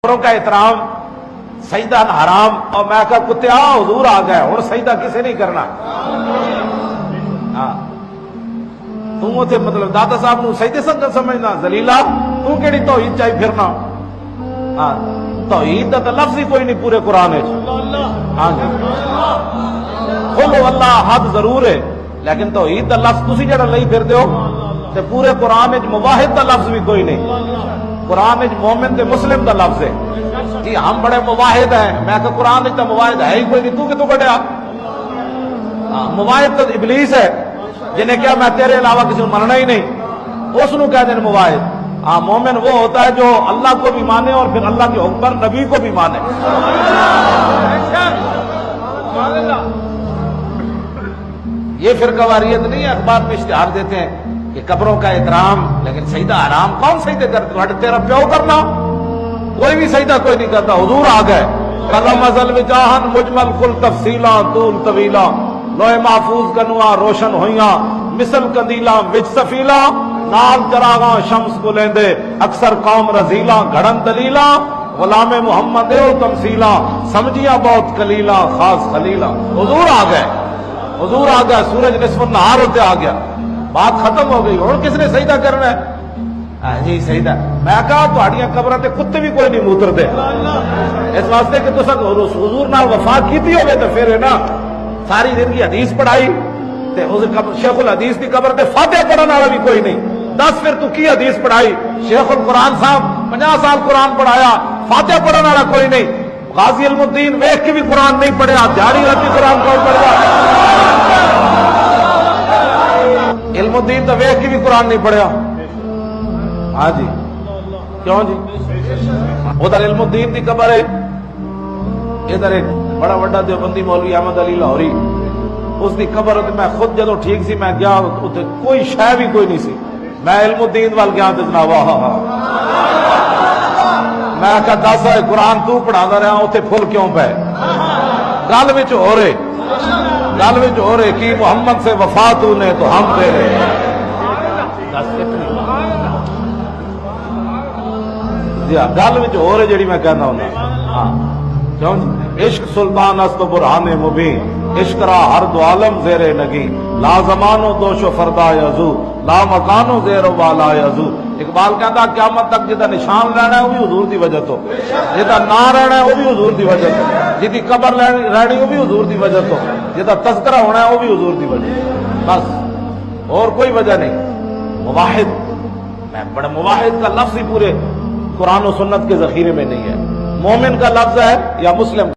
کا احترام سجدہ حرام اور میں کہا کتے حضور آ گئے ہوں سجدہ کسے نہیں کرنا مطلب دادا صاحب نو سجدے سنگت سمجھنا ذلیلا تو کیڑی توحید چاہی پھرنا توحید دا لفظ ہی کوئی نہیں پورے قرآن کھولو اللہ حد ضرور ہے لیکن توحید دا لفظ تسی جڑا لئی پھر دیو تے پورے قرآن مواحد دا لفظ بھی کوئی نہیں قرآن مومن تے مسلم دا لفظ ہے جی ہم بڑے مواحد ہیں میں کہ قرآن تو مواحد ہے ہی کوئی نہیں تو کہ تو بڑھیا مواحد تو ابلیس ہے جنہیں کیا میں تیرے علاوہ کسی کو مننا ہی نہیں اس نو کہہ دیں مواحد مومن وہ ہوتا ہے جو اللہ کو بھی مانے اور پھر اللہ کے حکم پر نبی کو بھی مانے یہ فرقہ واریت نہیں ہے اخبار میں اشتہار دیتے ہیں کہ قبروں کا احترام لیکن سجدہ حرام کون سجدے کرتے تیرا پیو کرنا کوئی بھی سجدہ کوئی نہیں کرتا حضور آ گئے قلم ازل وجاہن مجمل کل تفصیلا طول طویلا لوح محفوظ کنواں روشن ہویاں مثل قندیلا وچ سفیلا نال چراغاں شمس کو لیندے اکثر قوم رزیلا گھڑن دلیلا غلام محمد او تمثیلا سمجھیاں بہت قلیلا خاص خلیلا حضور آ گئے حضور آ گیا سورج نصف النہار ہوتے آ گیا بات ختم ہو گئی اور کس نے سجدہ کرنا ہے جی سجدہ میں کہا تہاڈیاں قبراں تے کتے بھی کوئی نہیں موتردے اس واسطے کہ تساں حضور نال وفا کیتی ہوے تے پھر ہے نا ساری زندگی حدیث پڑھائی تے اس شیخ الحدیث دی قبر تے فاتحہ پڑھن والا بھی کوئی نہیں دس پھر تو کی حدیث پڑھائی شیخ القرآن صاحب 50 سال قرآن پڑھایا فاتحہ پڑھن والا کوئی نہیں غازی علم الدین ویکھ کے بھی قرآن نہیں پڑھیا جاری رتی قرآن کون پڑھا علم الدین تو ویکھ کے بھی قرآن نہیں پڑھیا ہاں جی کیوں جی ادھر علم الدین دی قبر ہے ادھر ایک بڑا بڑا دیوبندی مولوی احمد علی لاہوری اس دی قبر میں خود جدو ٹھیک سی میں گیا کوئی شے بھی کوئی نہیں سی میں علم الدین وال گیا تے جناب میں کہا دس قرآن تو پڑھانا رہا اتنے پھل کیوں پے گل وچ ہو رہے کہ محمد سے وفا تو نے تو ہم تیرے جی ہاں گل وچ ہو رہے جیڑی میں کہنا ہوں ہاں کیوں عشق سلطان است و برہان مبین عشق را ہر دو عالم زیر نگی لا زمان و دوش و فردا یزو لا مکان و زیر و بالا یزو اقبال کہتا قیامت تک جدا نشان رہنا ہے وہ بھی حضور دی وجہ تو جدا نہ رہنا ہے وہ بھی حضور دی وجہ تو جدی قبر رہنی وہ بھی حضور دی وجہ تو جدا تذکرہ ہونا ہے وہ بھی حضور دی وجہ بس اور کوئی وجہ نہیں مواحد میں بڑا مواحد کا لفظ ہی پورے قرآن و سنت کے ذخیرے میں نہیں ہے مومن کا لفظ ہے یا مسلم